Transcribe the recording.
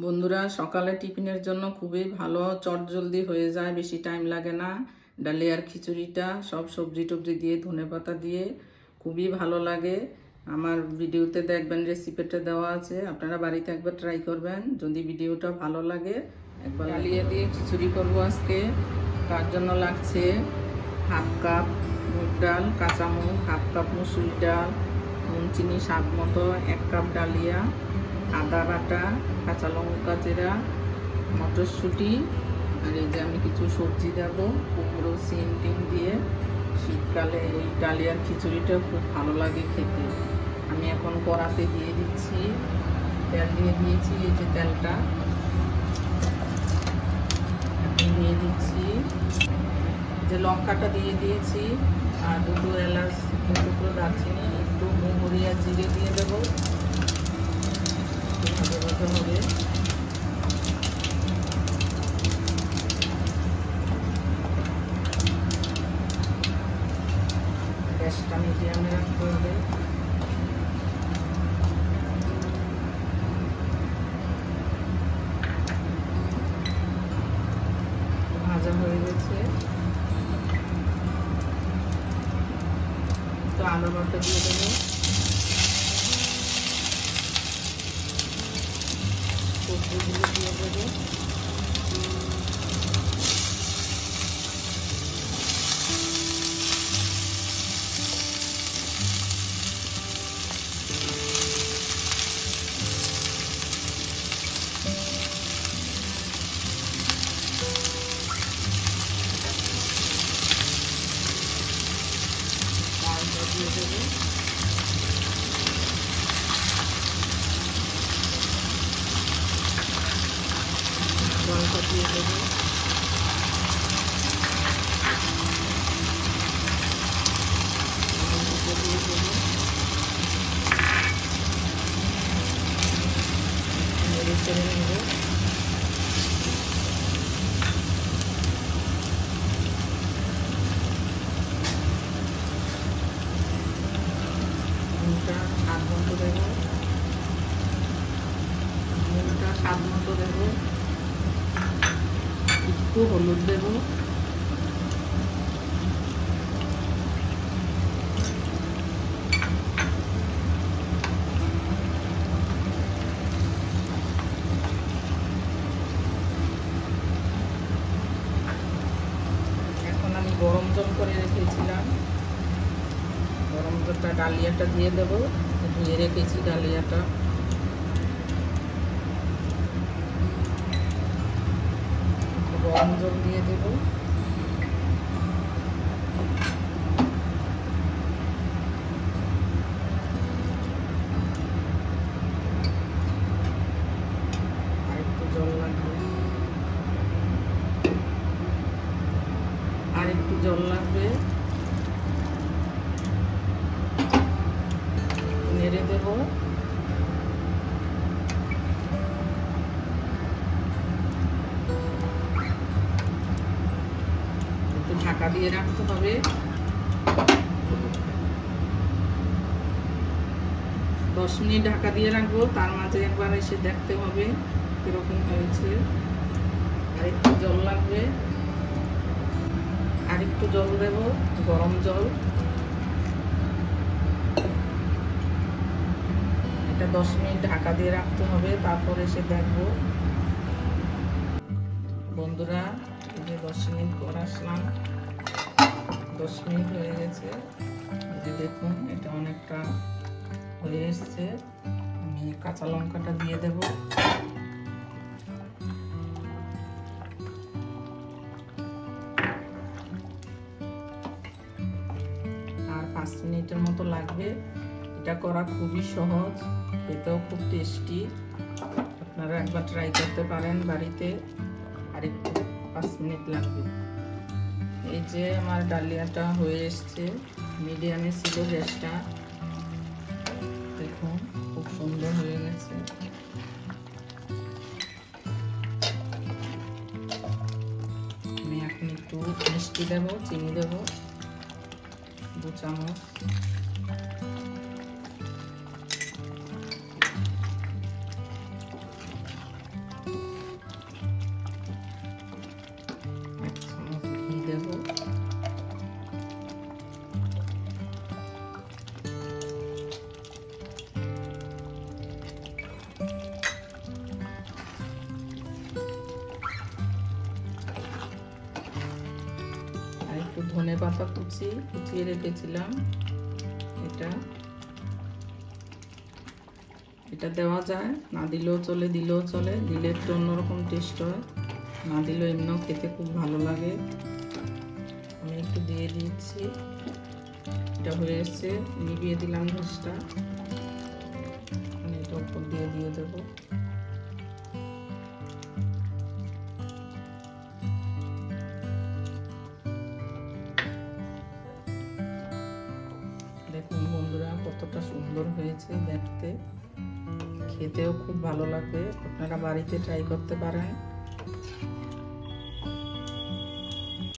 বন্ধুরা, সকালে টিফিনের জন্য খুবই ভালো, চটজলদি হয়ে যায়, বেশি টাইম লাগে না। ডালিয়ার খিচুড়িটা সব সবজি টবজি দিয়ে, ধনেপাতা দিয়ে খুবই ভালো লাগে। আমার ভিডিওতে দেখবেন, রেসিপিটা দেওয়া আছে, আপনারা বাড়িতে একবার ট্রাই করবেন। যদি ভিডিওটা ভালো লাগে একবার। ডালিয়া দিয়ে খিচুড়ি করব আজকে। তার জন্য লাগছে হাফ কাপ মুগ ডাল, কাঁচা মুগ, হাফ কাপ মুসুর ডাল, নুন চিনি স্বাদ মতো, 1 কাপ ডালিয়া, আদা বাটা, কাঁচা লঙ্কা চেরা, মটরশুঁটি, আর এই যে আমি কিছু সবজি দেব, কুমড়ো, সিম টিম দিয়ে। শীতকালে এই ডালিয়ার খিচুড়িটা খুব ভালো লাগে খেতে। আমি এখন কড়াতে দিয়ে দিচ্ছি, তেল দিয়ে দিয়েছি, এই যে তেলটা এখন দিয়ে দিচ্ছি, যে লঙ্কাটা দিয়ে দিয়েছি, আর 2 এলাচ, 2 টুকরো দারচিনি, একটু মৌরি আর জিরে দিয়ে দেবো। হবে গ্যাসটা মিডিয়ামে রাখতে হবে। ভাজা হয়ে গেছে, তো আদা বাটা দিয়ে দেবো, সবজিগুলো দিয়ে দেবো, দিয়ে দেবো, জলটা দিয়ে দেবো, দিয়ে দেবো, নেড়ে চেড়ে নেবো। নুনটা স্বাদ মতো দেবো, নুনটা স্বাদ মতো দেবো, একটু হলুদ দেবো, এখন আমি গরম জল করে রেখেছিলাম, গরম জলটা ডালিয়াটা দিয়ে দেবো, ধুয়ে রেখেছি ডালিয়াটা, গরম জল দিয়ে দেবো, আর একটু জল লাগবে, আর একটু জল লাগবে, নেড়ে দেবো। একটু ঢাকা দিয়ে রাখতে হবে, 10 মিনিট ঢাকা দিয়ে রাখবো। তার মাঝে একবার এসে দেখতে হবে কিরকম হয়েছে। আর একটু জল লাগবে, আর একটু জল দেবো, গরম জল। এটা 10 মিনিট ঢাকা দিয়ে রাখতে হবে, তারপর এসে দেখবো। বন্ধুরা, এই যে 10 মিনিট পর আসলাম, 10 মিনিট হয়ে গেছে, এই যে দেখুন এটা অনেকটা হয়ে এসছে। আমি কাঁচা লঙ্কাটা দিয়ে দেব, আর 5 মিনিটের মতো লাগবে। এটা করা খুবই সহজ, খেতেও খুব টেস্টি। আপনারা একবার ট্রাই করতে পারেন বাড়িতে। আর একটু 5 মিনিট লাগবে। এই যে আমার ডালিয়াটা হয়ে এসছে, মিডিয়ামে ছিল গ্যাসটা, দেখুন খুব সুন্দর হয়ে গেছে। আমি এখন একটু মিষ্টি দেবো, চিনি দেবো 2 চামচ, ধনে পাতা কুচিয়ে রেখেছিলাম। এটা দেওয়া যায়, না দিলেও চলে, দিলেও চলে। দিলে একটু অন্যরকম টেস্ট হয়, না দিলেও এমনিও খেতে খুব ভালো লাগে। আমি একটু দিয়ে দিচ্ছি। এটা হয়ে এসছে, নিভিয়ে দিলাম গ্যাসটা। এটা উপর দিয়ে দেবো। দেখুন বন্ধুরা, কতটা সুন্দর হয়েছে দেখতে, খেতেও খুব ভালো লাগবে। আপনারা বাড়িতে ট্রাই করতে পারেন।